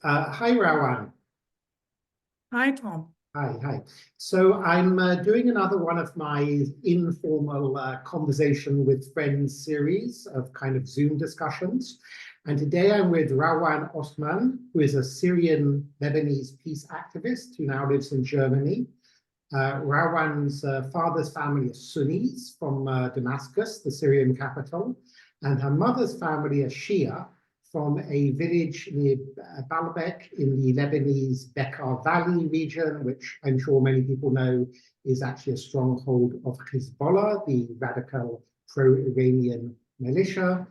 Hi, Rawan. Hi, Tom. Hi. So I'm doing another one of my informal conversation with friends series of kind of Zoom discussions. And today I'm with Rawan Osman, who is a Syrian Lebanese peace activist who now lives in Germany. Rawan's father's family is Sunnis from Damascus, the Syrian capital, and her mother's family is Shia from a village near Baalbek in the Lebanese Bekaa Valley region, which I'm sure many people know is actually a stronghold of Hizbullah, the radical pro-Iranian militia.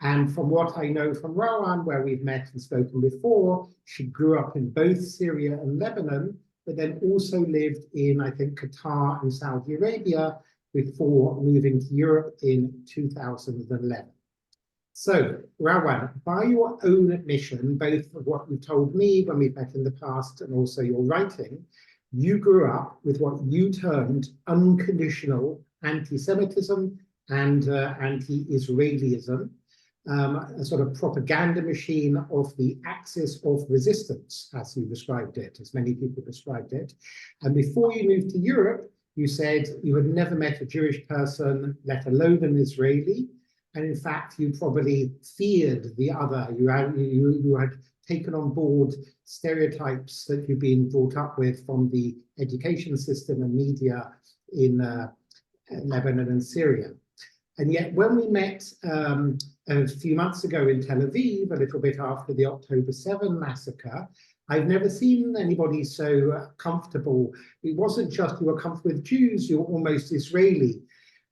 And from what I know from Rawan, where we've met and spoken before, she grew up in both Syria and Lebanon, but then also lived in, I think, Qatar and Saudi Arabia before moving to Europe in 2011. So, Rawan, by your own admission, both of what you told me when we've met in the past and also your writing, you grew up with what you termed unconditional anti-Semitism and anti-Israelism, a sort of propaganda machine of the axis of resistance, as you described it, as many people described it. And before you moved to Europe, you said you had never met a Jewish person, let alone an Israeli. And in fact, you probably feared the other. You had taken on board stereotypes that you've been brought up with from the education system and media in Lebanon and Syria. And yet when we met a few months ago in Tel Aviv, a little bit after the October 7 massacre, I've never seen anybody so comfortable. It wasn't just you were comfortable with Jews, you were almost Israeli.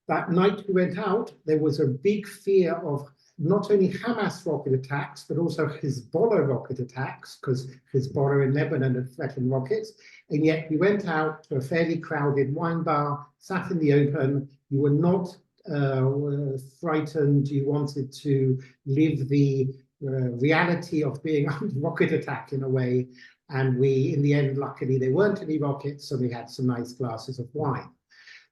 That night we went out, there was a big fear of not only Hamas rocket attacks, but also Hizbullah rocket attacks, because Hezbollah in Lebanon had threatened rockets. And yet we went out to a fairly crowded wine bar, sat in the open. You were not frightened. You wanted to live the reality of being under rocket attack in a way. And we, in the end, luckily, there weren't any rockets, so we had some nice glasses of wine.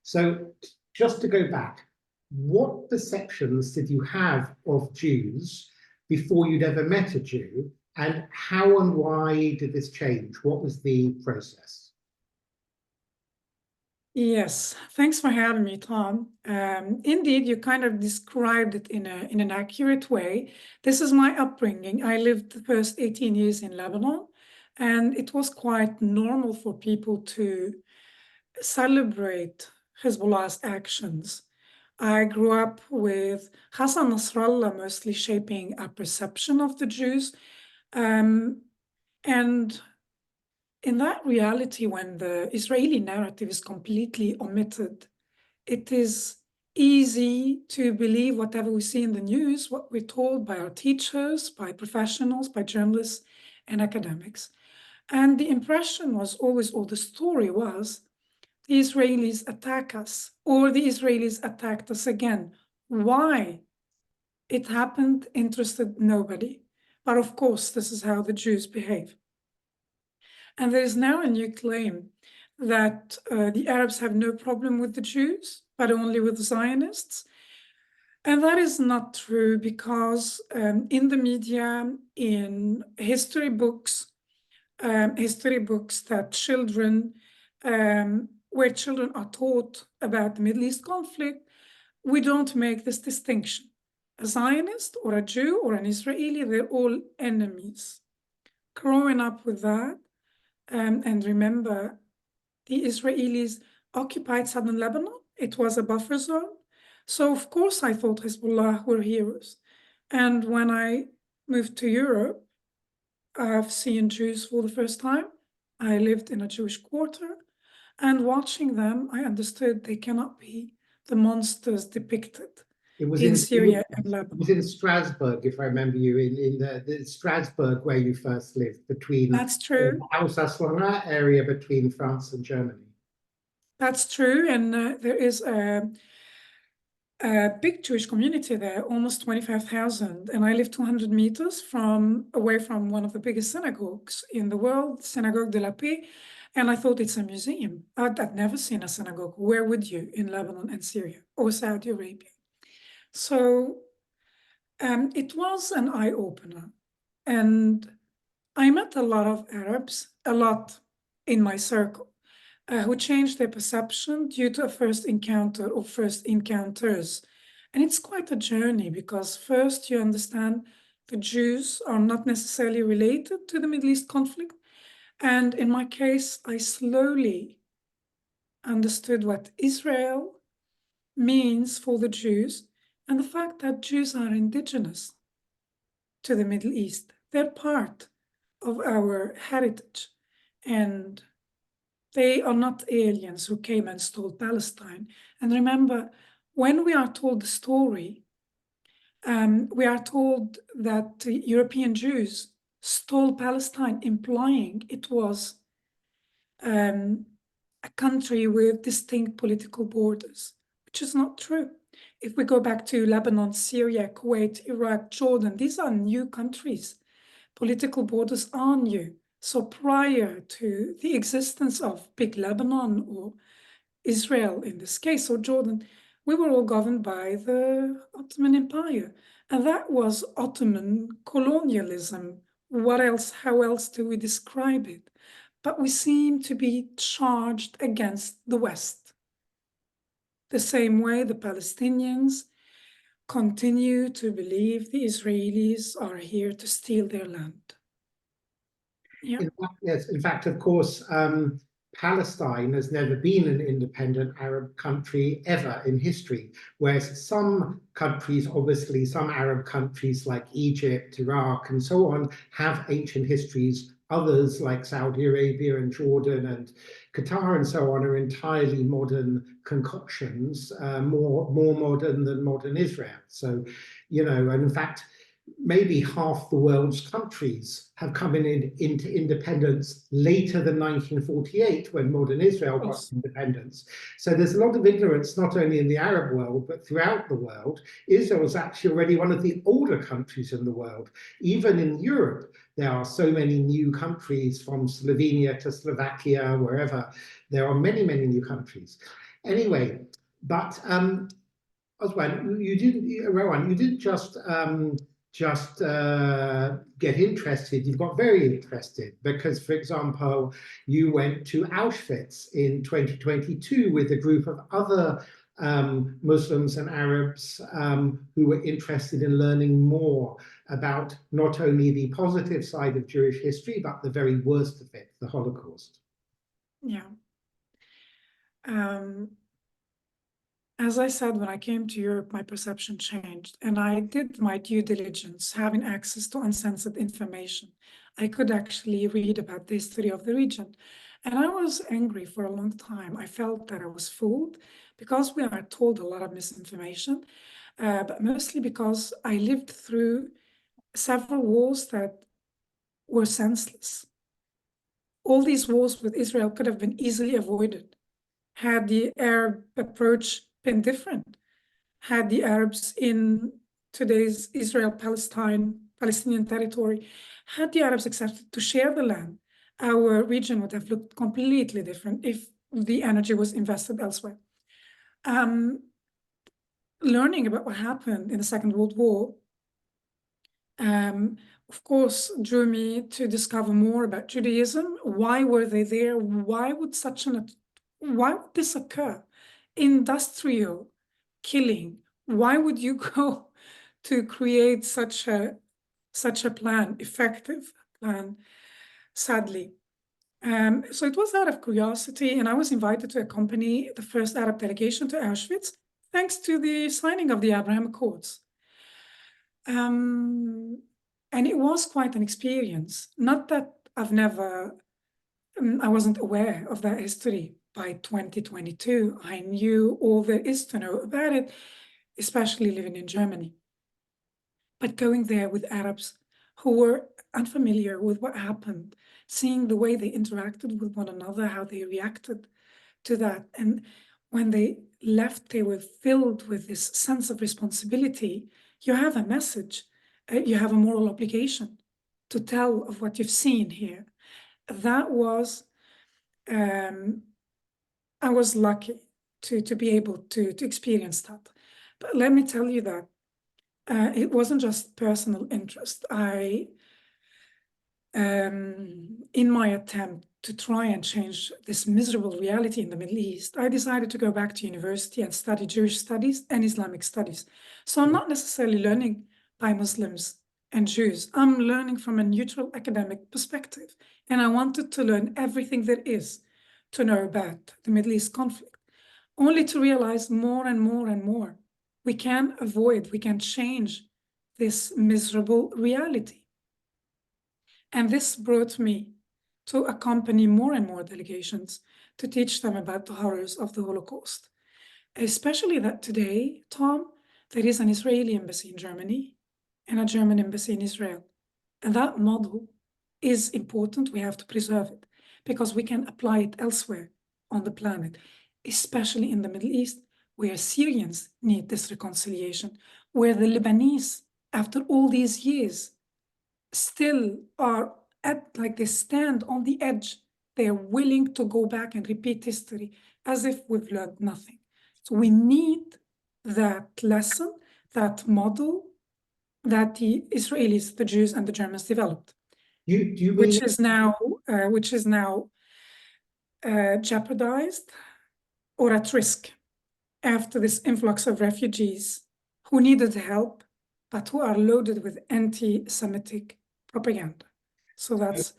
So just to go back, what perceptions did you have of Jews before you'd ever met a Jew, and how and why did this change? What was the process? Yes, thanks for having me, Tom. Indeed, you kind of described it in an accurate way. This is my upbringing. I lived the first 18 years in Lebanon, and it was quite normal for people to celebrate Hezbollah's actions. I grew up with Hassan Nasrallah mostly shaping a perception of the Jews. And in that reality, when the Israeli narrative is completely omitted, it is easy to believe whatever we see in the news, what we're told by our teachers, by professionals, by journalists and academics. And the impression was always, or the story was, the Israelis attack us, or the Israelis attacked us again. Why? It happened interested nobody. But of course, this is how the Jews behave. And there is now a new claim that the Arabs have no problem with the Jews, but only with the Zionists. And that is not true, because in the media, in history books that children, where children are taught about the Middle East conflict, we don't make this distinction. A Zionist or a Jew or an Israeli, they're all enemies. Growing up with that, and remember, the Israelis occupied southern Lebanon. It was a buffer zone. So of course I thought Hezbollah were heroes. And when I moved to Europe, I've seen Jews for the first time. I lived in a Jewish quarter, and watching them, I understood they cannot be the monsters depicted in Syria and Lebanon. It was in Strasbourg, if I remember you, in the Strasbourg where you first lived, between That's true. The Alsace-Lorraine area between France and Germany. That's true, and there is a big Jewish community there, almost 25,000, and I live 200 meters away from one of the biggest synagogues in the world, Synagogue de la Paix, and I thought it's a museum. I'd never seen a synagogue. Where would you in Lebanon and Syria or Saudi Arabia? So it was an eye-opener, and I met a lot of Arabs, a lot in my circle, who changed their perception due to a first encounter or first encounters. And it's quite a journey because first you understand the Jews are not necessarily related to the Middle East conflict. And in my case, I slowly understood what Israel means for the Jews and the fact that Jews are indigenous to the Middle East. They're part of our heritage, and they are not aliens who came and stole Palestine. And remember, when we are told the story, we are told that European Jews stole Palestine, implying it was a country with distinct political borders, which is not true. If we go back to Lebanon, Syria, Kuwait, Iraq, Jordan, these are new countries. Political borders are new. So prior to the existence of Big Lebanon or Israel in this case, or Jordan, we were all governed by the Ottoman Empire. And that was Ottoman colonialism. What else? How else do we describe it? But we seem to be charged against the West. The same way the Palestinians continue to believe the Israelis are here to steal their land. Yeah. Yes, in fact, of course, Palestine has never been an independent Arab country ever in history, whereas some countries, obviously some Arab countries like Egypt, Iraq, and so on, have ancient histories. Others, like Saudi Arabia and Jordan and Qatar and so on, are entirely modern concoctions, more modern than modern Israel. So, you know, and in fact, maybe half the world's countries have come into independence later than 1948, when modern Israel got independence. So there's a lot of ignorance, not only in the Arab world, but throughout the world. Israel is actually already one of the older countries in the world. Even in Europe, there are so many new countries, from Slovenia to Slovakia, wherever. There are many, many new countries. Anyway, but Osman, Rawan, you didn't just get interested, you got very interested because, for example, you went to Auschwitz in 2022 with a group of other Muslims and Arabs who were interested in learning more about not only the positive side of Jewish history, but the very worst of it, the Holocaust. Yeah. As I said, when I came to Europe, my perception changed, and I did my due diligence, having access to uncensored information. I could actually read about the history of the region, and I was angry for a long time. I felt that I was fooled because we are told a lot of misinformation, but mostly because I lived through several wars that were senseless. All these wars with Israel could have been easily avoided had the Arab approach been different. Had the Arabs in today's Palestinian territory, had the Arabs accepted to share the land, our region would have looked completely different if the energy was invested elsewhere. Learning about what happened in the Second World War, of course, drew me to discover more about Judaism. Why were they there? Why would this occur? Industrial killing. Why would you go to create such a plan, effective plan? Sadly. So it was out of curiosity, and I was invited to accompany the first Arab delegation to Auschwitz, thanks to the signing of the Abraham Accords. And it was quite an experience. Not that I wasn't aware of that history. By 2022, I knew all there is to know about it, especially living in Germany. But going there with Arabs who were unfamiliar with what happened, seeing the way they interacted with one another, how they reacted to that. And when they left, they were filled with this sense of responsibility. You have a message, you have a moral obligation to tell of what you've seen here. That was, I was lucky to be able to experience that. But let me tell you that it wasn't just personal interest. I in my attempt to try and change this miserable reality in the Middle East, I decided to go back to university and study Jewish studies and Islamic studies. So I'm not necessarily learning by Muslims and Jews. I'm learning from a neutral academic perspective. And I wanted to learn everything there is to know about the Middle East conflict, only to realize more and more and more we can avoid, we can change this miserable reality. And this brought me to accompany more and more delegations to teach them about the horrors of the Holocaust. Especially that today, Tom, there is an Israeli embassy in Germany and a German embassy in Israel. And that model is important. We have to preserve it because we can apply it elsewhere on the planet, especially in the Middle East, where Syrians need this reconciliation, where the Lebanese, after all these years, still are like they stand on the edge. They are willing to go back and repeat history as if we've learned nothing. So we need that lesson, that model that the Israelis, the Jews, and the Germans developed, which is now jeopardized or at risk after this influx of refugees who needed help, but who are loaded with anti-Semitic propaganda. So that's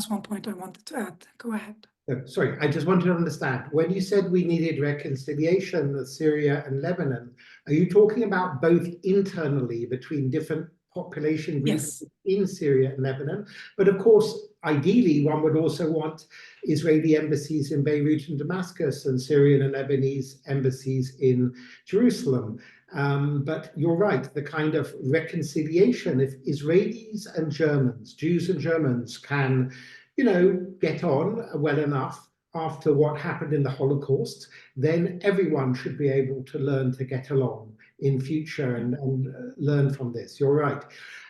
one point I wanted to add. Go ahead. Sorry, I just wanted to understand. When you said we needed reconciliation with Syria and Lebanon, are you talking about both internally between different population groups in Syria and Lebanon? But of course, ideally, one would also want Israeli embassies in Beirut and Damascus and Syrian and Lebanese embassies in Jerusalem. But you're right, the kind of reconciliation, if Israelis and Germans, Jews and Germans can, get on well enough after what happened in the Holocaust, then everyone should be able to learn to get along in future and learn from this. You're right.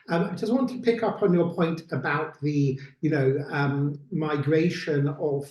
I just want to pick up on your point about the, migration of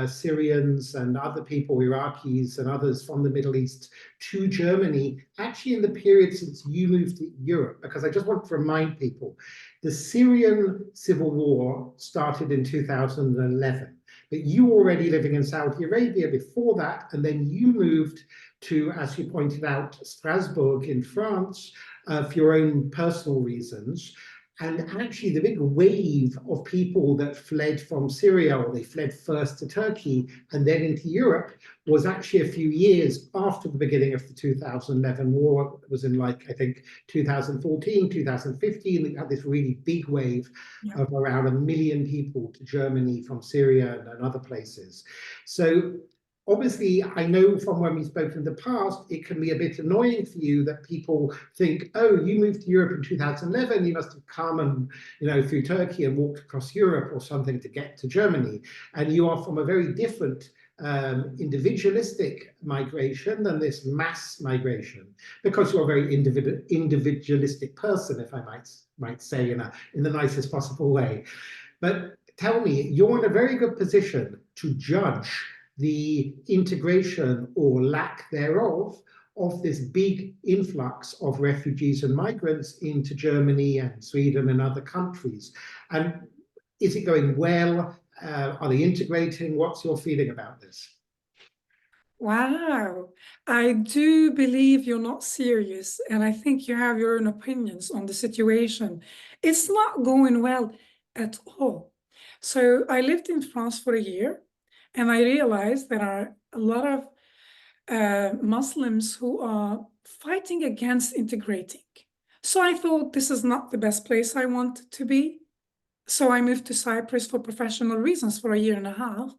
Syrians and other people, Iraqis and others from the Middle East to Germany, actually in the period since you moved to Europe, because I just want to remind people, the Syrian civil war started in 2011, but you were already living in Saudi Arabia before that, and then you moved to, as you pointed out, Strasbourg in France, for your own personal reasons. And actually the big wave of people that fled from Syria, or they fled first to Turkey and then into Europe, was actually a few years after the beginning of the 2011 war. It was in I think 2014, 2015, we had this really big wave of around 1 million people to Germany from Syria and other places. So obviously, I know from when we've spoken in the past, it can be a bit annoying for you that people think, oh, you moved to Europe in 2011, you must have come and, through Turkey and walked across Europe or something to get to Germany. And you are from a very different individualistic migration than this mass migration, because you're a very individualistic person, if I might say in the nicest possible way. But tell me, you're in a very good position to judge the integration or lack thereof of this big influx of refugees and migrants into Germany and Sweden and other countries. And is it going well? Are they integrating? What's your feeling about this? Wow, I do believe you're not serious, and I think you have your own opinions on the situation. It's not going well at all. So I lived in France for a year, and I realized there are a lot of Muslims who are fighting against integrating. So I thought this is not the best place I wanted to be. So I moved to Cyprus for professional reasons for a year and a half,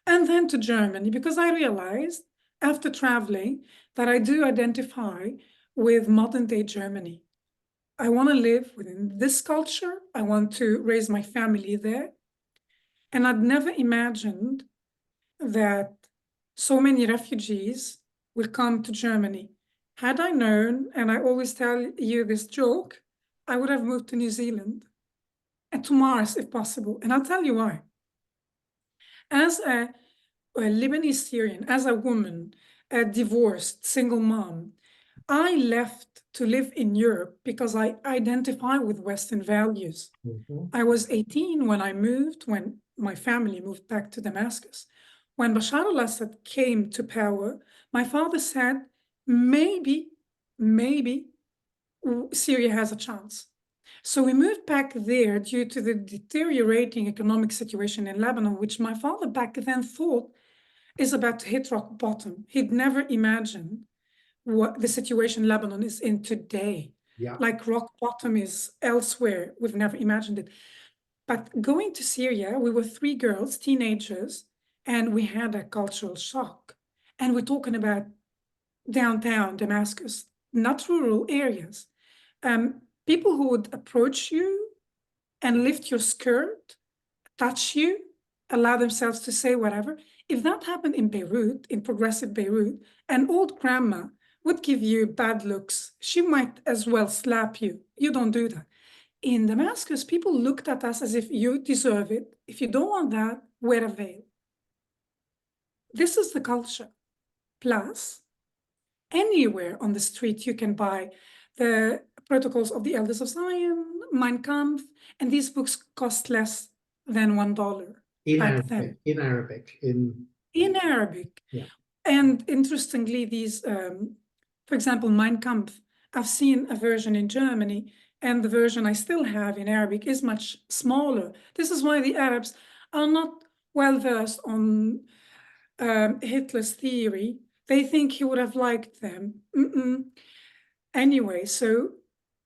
and then to Germany, because I realized after traveling that I do identify with modern day Germany. I want to live within this culture. I want to raise my family there. And I'd never imagined that so many refugees will come to Germany. Had I known, and I always tell you this joke, I would have moved to New Zealand and to Mars if possible. And I'll tell you why. As a Lebanese-Syrian, as a woman, a divorced single mom, I left to live in Europe because I identify with Western values. I was 18 when when my family moved back to Damascus. When Bashar al-Assad came to power, my father said, maybe Syria has a chance. So we moved back there due to the deteriorating economic situation in Lebanon, which my father back then thought is about to hit rock bottom. He'd never imagined what the situation Lebanon is in today. Yeah. Like rock bottom is elsewhere. We've never imagined it. But going to Syria, we were 3 girls, teenagers, and we had a cultural shock. And we're talking about downtown Damascus, not rural areas. People who would approach you and lift your skirt, touch you, allow themselves to say whatever. If that happened in Beirut, in progressive Beirut, an old grandma would give you bad looks. She might as well slap you. You don't do that. In Damascus, people looked at us as if you deserve it. If you don't want that, wear a veil. This is the culture. Plus, anywhere on the street, you can buy the Protocols of the Elders of Zion, Mein Kampf, and these books cost less than $1 back then. In Arabic. In Arabic. Yeah. And interestingly, these, for example, Mein Kampf, I've seen a version in Germany, and the version I still have in Arabic is much smaller. This is why the Arabs are not well versed on Hitler's theory. They think he would have liked them. Anyway, so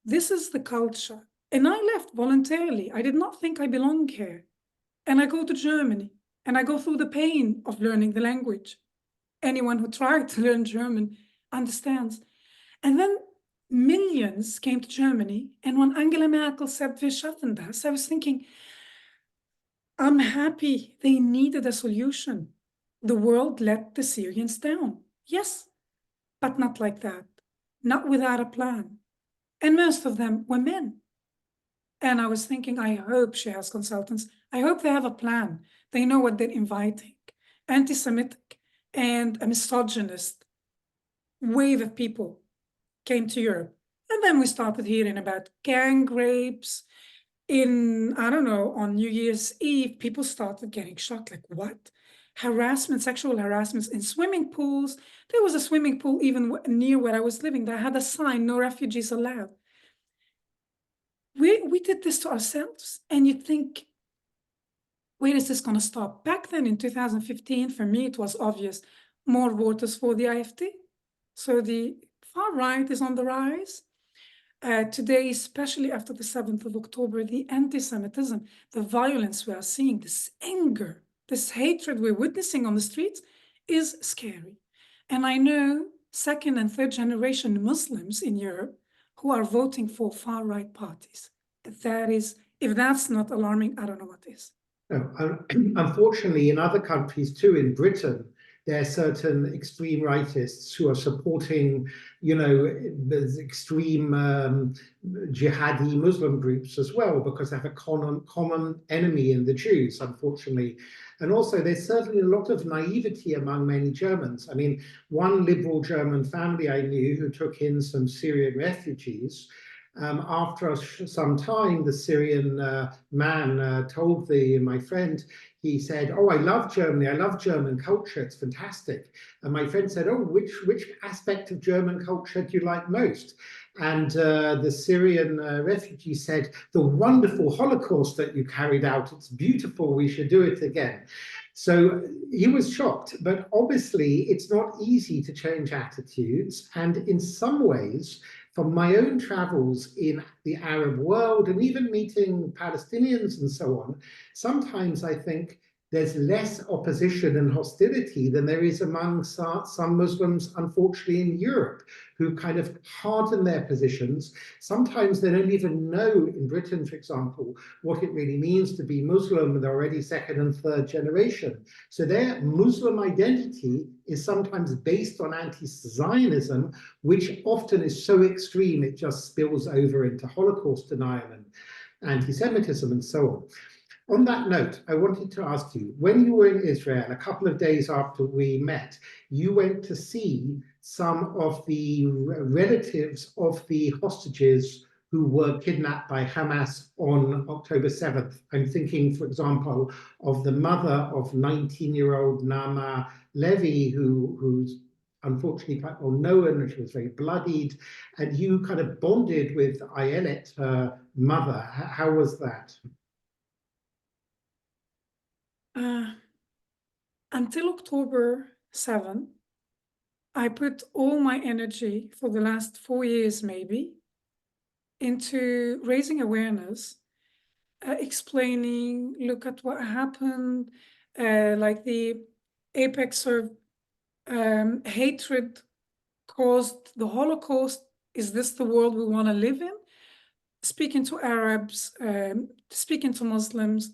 this is the culture. And I left voluntarily. I did not think I belong here. And I go to Germany, and I go through the pain of learning the language. Anyone who tried to learn German understands. And then millions came to Germany. And when Angela Merkel said, "Wir schaffen das," I was thinking, I'm happy. They needed a solution. The world let the Syrians down. Yes, but not like that. Not without a plan. And most of them were men. And I was thinking, I hope she has consultants. I hope they have a plan. They know what they're inviting. Anti-Semitic and a misogynist wave of people came to Europe. And then we started hearing about gang rapes. I don't know, on New Year's Eve, people started getting shocked, like what? Harassment, sexual harassments in swimming pools. There was a swimming pool even near where I was living that had a sign, "No refugees allowed." We did this to ourselves, and you think, where is this going to stop? Back then in 2015, for me, it was obvious, more voters for the AfD. So the far right is on the rise. Today, especially after the 7th of October, the anti-Semitism, the violence we are seeing, this anger, this hatred we're witnessing on the streets is scary. And I know 2nd and 3rd generation Muslims in Europe who are voting for far-right parties. That is, if that's not alarming, I don't know what is. No, unfortunately, in other countries too, in Britain, there are certain extreme rightists who are supporting, extreme jihadi Muslim groups as well, because they have a common enemy in the Jews, unfortunately. And also, there's certainly a lot of naivety among many Germans. I mean, one liberal German family I knew who took in some Syrian refugees, after some time, the Syrian man told my friend, he said, "Oh, I love Germany. I love German culture. It's fantastic." And my friend said, "Oh, which aspect of German culture do you like most?" And the Syrian refugee said, "The wonderful Holocaust that you carried out. It's beautiful. We should do it again." So he was shocked, but obviously it's not easy to change attitudes. And in some ways, from my own travels in the Arab world and even meeting Palestinians and so on, sometimes I think there's less opposition and hostility than there is among some Muslims, unfortunately, in Europe, who kind of harden their positions. Sometimes they don't even know, in Britain, for example, what it really means to be Muslim. They're already 2nd and 3rd generation. So their Muslim identity is sometimes based on anti-Zionism, which often is so extreme it just spills over into Holocaust denial and anti-Semitism and so on. On that note, I wanted to ask you, when you were in Israel, a couple of days after we met, you went to see some of the relatives of the hostages who were kidnapped by Hamas on October 7th. I'm thinking, for example, of the mother of 19-year-old Naama Levy, who's unfortunately quite well known, and she was very bloodied, and you kind of bonded with Ayelet, her mother. How was that? Until October 7, I put all my energy for the last 4 years maybe into raising awareness, explaining, look at what happened, like the apex of hatred caused the Holocaust. Is this the world we want to live in? Speaking to Arabs, speaking to Muslims,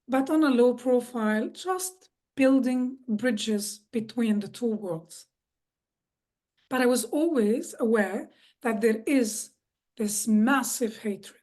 but on a low profile, just building bridges between the two worlds. But I was always aware that there is this massive hatred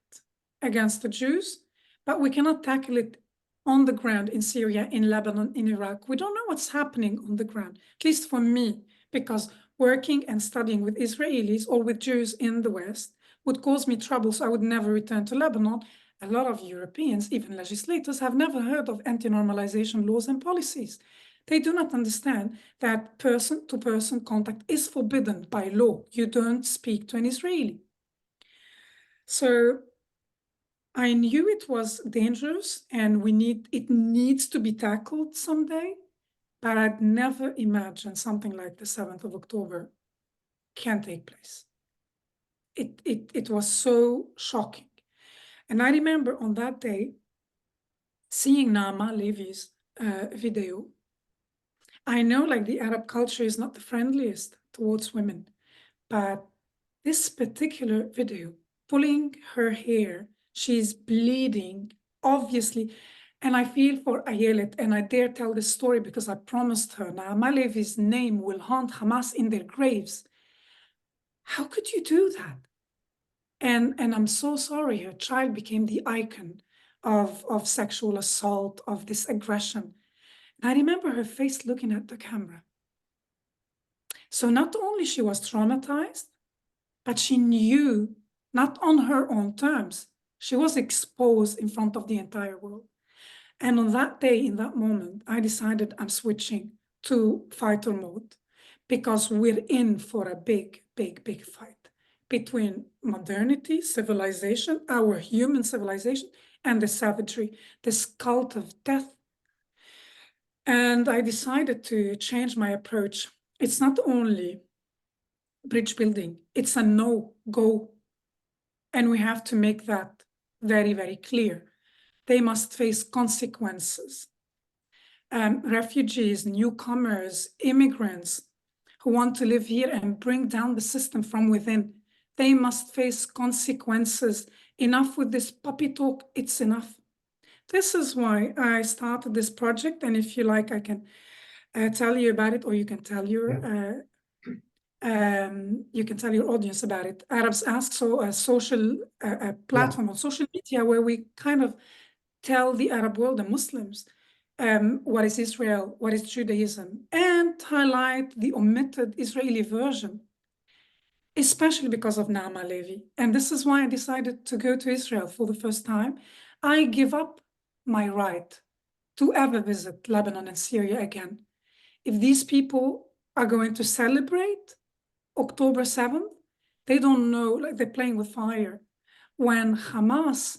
against the Jews, but we cannot tackle it on the ground in Syria, in Lebanon, in Iraq. We don't know what's happening on the ground, at least for me, because working and studying with Israelis or with Jews in the West would cause me trouble, so I would never return to Lebanon. A lot of Europeans, even legislators, have never heard of anti-normalization laws and policies. They do not understand that person-to-person contact is forbidden by law. You don't speak to an Israeli. So I knew it was dangerous and it needs to be tackled someday, but I'd never imagined something like the 7th of October can take place. It was so shocking. And I remember on that day, seeing Naama Levy's video. I know like the Arab culture is not the friendliest towards women, but this particular video, pulling her hair, she's bleeding, obviously. And I feel for Ayelet, and I dare tell this story because I promised her, Naama Levy's name will haunt Hamas in their graves. How could you do that? And I'm so sorry, her child became the icon of sexual assault, of this aggression. And I remember her face looking at the camera. So not only she was traumatized, but she knew, not on her own terms, she was exposed in front of the entire world. And on that day, in that moment, I decided I'm switching to fighter mode because we're in for a big, big, big fight between modernity, civilization, our human civilization, and the savagery, this cult of death. And I decided to change my approach. It's not only bridge building, it's a no-go. And we have to make that very, very clear. They must face consequences. Refugees, newcomers, immigrants who want to live here and bring down the system from within, they must face consequences. Enough with this puppy talk, it's enough. This is why I started this project, and if you like, I can tell you about it, or you can tell your audience about it. Arabs Ask, so a social platform on social media where we kind of tell the Arab world and Muslims what is Israel, what is Judaism, and highlight the omitted Israeli version, especially because of Naama Levy. And this is why I decided to go to Israel for the first time. I give up my right to ever visit Lebanon and Syria again. If these people are going to celebrate October 7th, they don't know, like they're playing with fire. When Hamas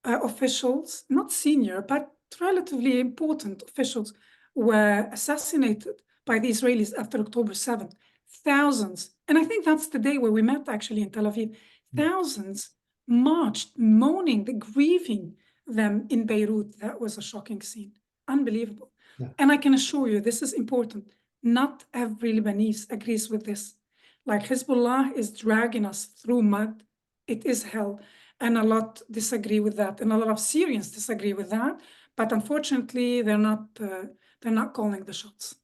officials, not senior, but relatively important officials, were assassinated by the Israelis after October 7th, thousands, and I think that's the day where we met actually in Tel Aviv, thousands marched, mourning, grieving them in Beirut. That was a shocking scene, unbelievable. Yeah. And I can assure you, this is important. Not every Lebanese agrees with this. Like Hizbullah is dragging us through mud. It is hell. And a lot disagree with that. And a lot of Syrians disagree with that. But unfortunately, they're not calling the shots.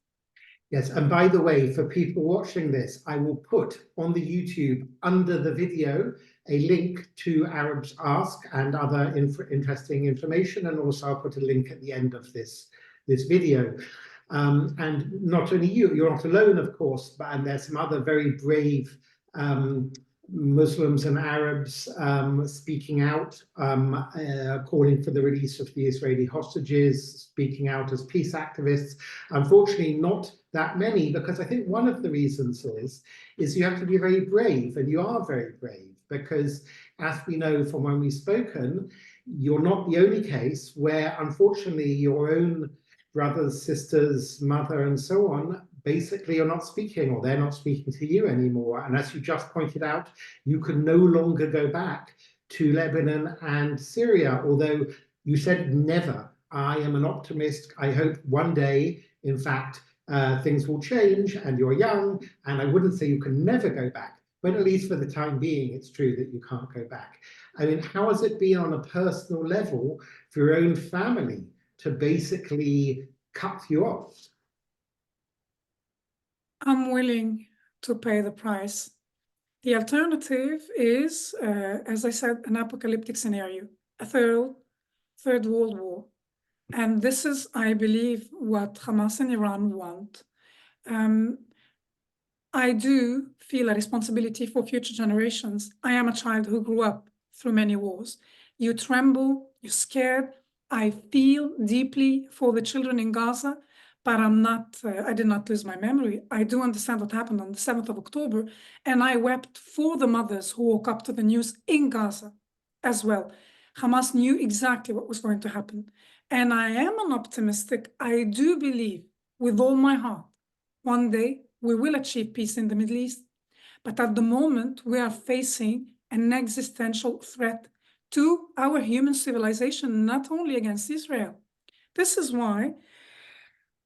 Yes, and by the way, for people watching this, I will put on the YouTube under the video a link to Arabs Ask and other interesting information, and also I'll put a link at the end of this video. And not only you're not alone, of course, and there's some other very brave Muslims and Arabs speaking out, calling for the release of the Israeli hostages, speaking out as peace activists. Unfortunately, not that many, because I think one of the reasons is you have to be very brave, and you are very brave, because as we know from when we've spoken, you're not the only case where, unfortunately, your own brothers, sisters, mother, and so on, basically are not speaking, or they're not speaking to you anymore. And as you just pointed out, you can no longer go back to Lebanon and Syria, although you said never. I am an optimist. I hope one day, in fact, things will change, and you're young, and I wouldn't say you can never go back, but at least for the time being, it's true that you can't go back. I mean, how has it been on a personal level for your own family to basically cut you off? I'm willing to pay the price. The alternative is, as I said, an apocalyptic scenario, a third world war. And this is, I believe, what Hamas and Iran want. I do feel a responsibility for future generations. I am a child who grew up through many wars. You tremble, you're scared. I feel deeply for the children in Gaza, but I did not lose my memory. I do understand what happened on the 7th of October, and I wept for the mothers who woke up to the news in Gaza as well. Hamas knew exactly what was going to happen. And I am an optimistic. I do believe with all my heart, one day we will achieve peace in the Middle East. But at the moment, we are facing an existential threat to our human civilization, not only against Israel. This is why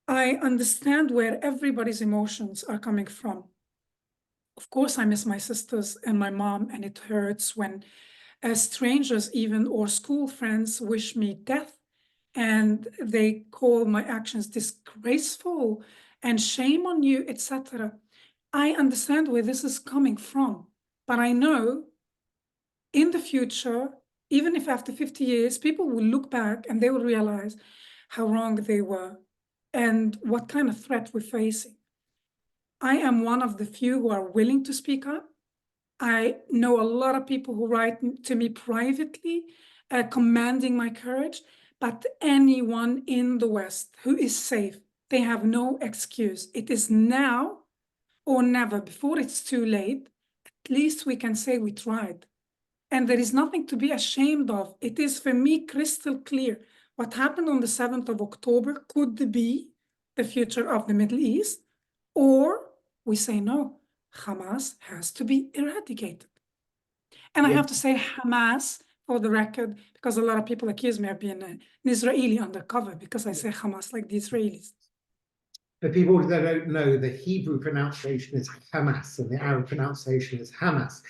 I understand where everybody's emotions are coming from. Of course, I miss my sisters and my mom, and it hurts when strangers even, or school friends, wish me death, and they call my actions disgraceful and shame on you, etc. I understand where this is coming from, but I know in the future, even if after 50 years, people will look back and they will realize how wrong they were and what kind of threat we're facing. I am one of the few who are willing to speak up. I know a lot of people who write to me privately, commanding my courage, but anyone in the West who is safe, they have no excuse. It is now or never. Before it's too late, at least we can say we tried. And there is nothing to be ashamed of. It is, for me, crystal clear. What happened on the 7th of October could be the future of the Middle East, or we say no, Hamas has to be eradicated. And I have to say Hamas for the record, because a lot of people accuse me of being an Israeli undercover because I say Hamas like the Israelis. For people that don't know, the Hebrew pronunciation is Hamas and the Arab pronunciation is Hamas.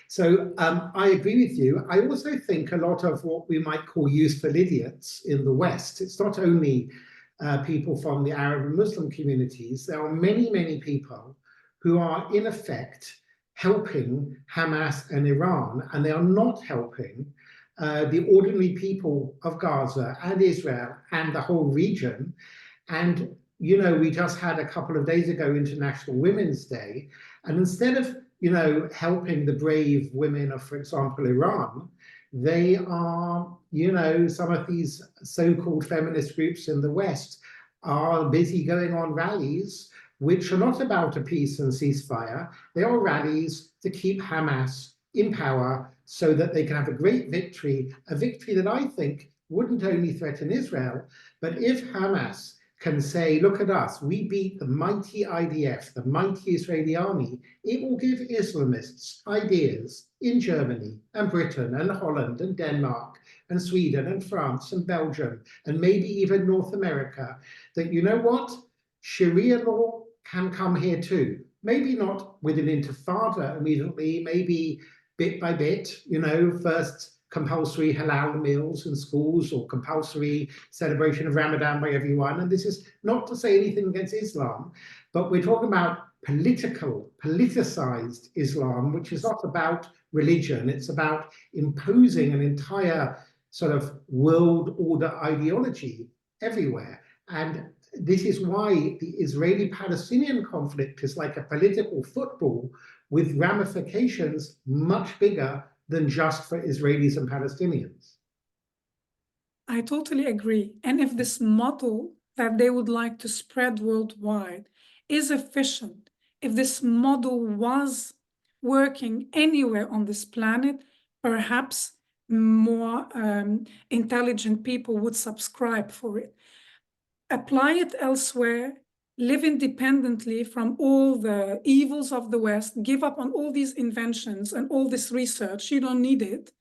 So I agree with you. I also think a lot of what we might call useful idiots in the West, it's not only people from the Arab and Muslim communities. There are many, many people who are in effect helping Hamas and Iran, and they are not helping the ordinary people of Gaza and Israel and the whole region. And you know, we just had a couple of days ago International Women's Day, and instead of, you know, helping the brave women of, for example, Iran, they are, you know, some of these so-called feminist groups in the West are busy going on rallies which are not about a peace and ceasefire. They are rallies to keep Hamas in power so that they can have a great victory, a victory that I think wouldn't only threaten Israel, but if Hamas can say, look at us, we beat the mighty IDF, the mighty Israeli army, it will give Islamists ideas in Germany and Britain and Holland and Denmark and Sweden and France and Belgium and maybe even North America that, you know what, Sharia law can come here too. Maybe not with an intifada immediately, maybe bit by bit, you know, first compulsory halal meals in schools or compulsory celebration of Ramadan by everyone. And this is not to say anything against Islam, but we're talking about politicized Islam, which is not about religion. It's about imposing an entire sort of world order ideology everywhere. And this is why the Israeli-Palestinian conflict is like a political football with ramifications much bigger than just for Israelis and Palestinians. I totally agree. And if this model that they would like to spread worldwide is efficient, if this model was working anywhere on this planet, perhaps more intelligent people would subscribe for it. Apply it elsewhere, live independently from all the evils of the West, give up on all these inventions and all this research. You don't need it.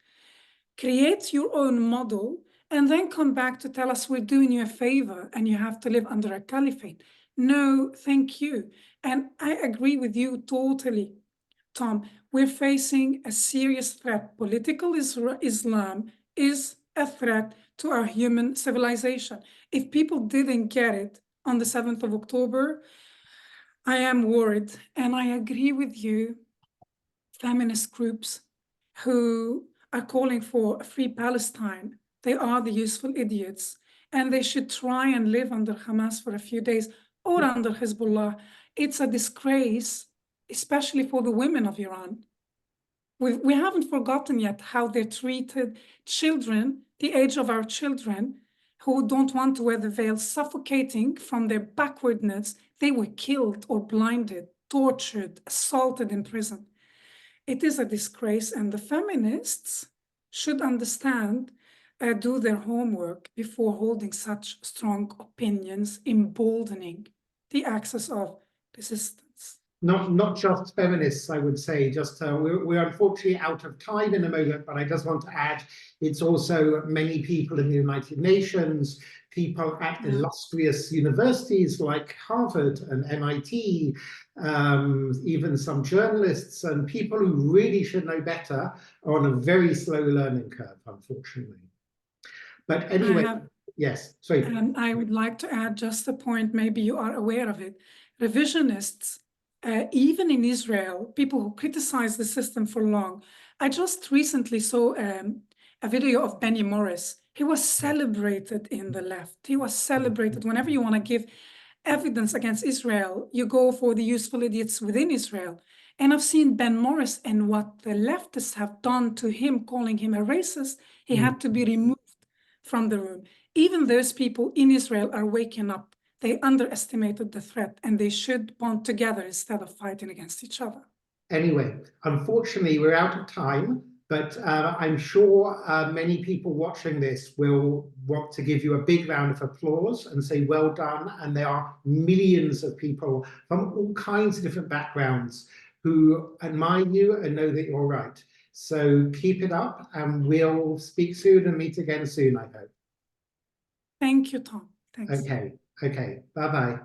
Create your own model and then come back to tell us we're doing you a favor and you have to live under a caliphate. No, thank you. And I agree with you totally, Tom. We're facing a serious threat. Political Islam is a threat to our human civilization. If people didn't get it on the 7th of October, I am worried. And I agree with you, feminist groups who are calling for a free Palestine, they are the useful idiots. And they should try and live under Hamas for a few days or under Hizbullah. It's a disgrace, especially for the women of Iran. We haven't forgotten yet how they treated children, the age of our children, who don't want to wear the veil, suffocating from their backwardness. They were killed or blinded, tortured, assaulted in prison. It is a disgrace, and the feminists should understand, do their homework before holding such strong opinions, emboldening the axis of resistance. Not just feminists, I would say. Just we're unfortunately out of time in a moment, but I just want to add, it's also many people in the United Nations, people at illustrious universities like Harvard and MIT, even some journalists and people who really should know better are on a very slow learning curve, unfortunately. But anyway, yes, sorry. And I would like to add just a point, maybe you are aware of it. Revisionists, even in Israel, people who criticize the system for long. I just recently saw a video of Benny Morris. He was celebrated in the left. He was celebrated. Whenever you want to give evidence against Israel, you go for the useful idiots within Israel. And I've seen Ben Morris and what the leftists have done to him, calling him a racist. He had to be removed from the room. Even those people in Israel are waking up. They underestimated the threat, and they should bond together instead of fighting against each other. Anyway, unfortunately, we're out of time, but I'm sure many people watching this will want to give you a big round of applause and say, well done. And there are millions of people from all kinds of different backgrounds who admire you and know that you're right. So keep it up, and we'll speak soon and meet again soon, I hope. Thank you, Tom. Thanks. Okay. Bye-bye.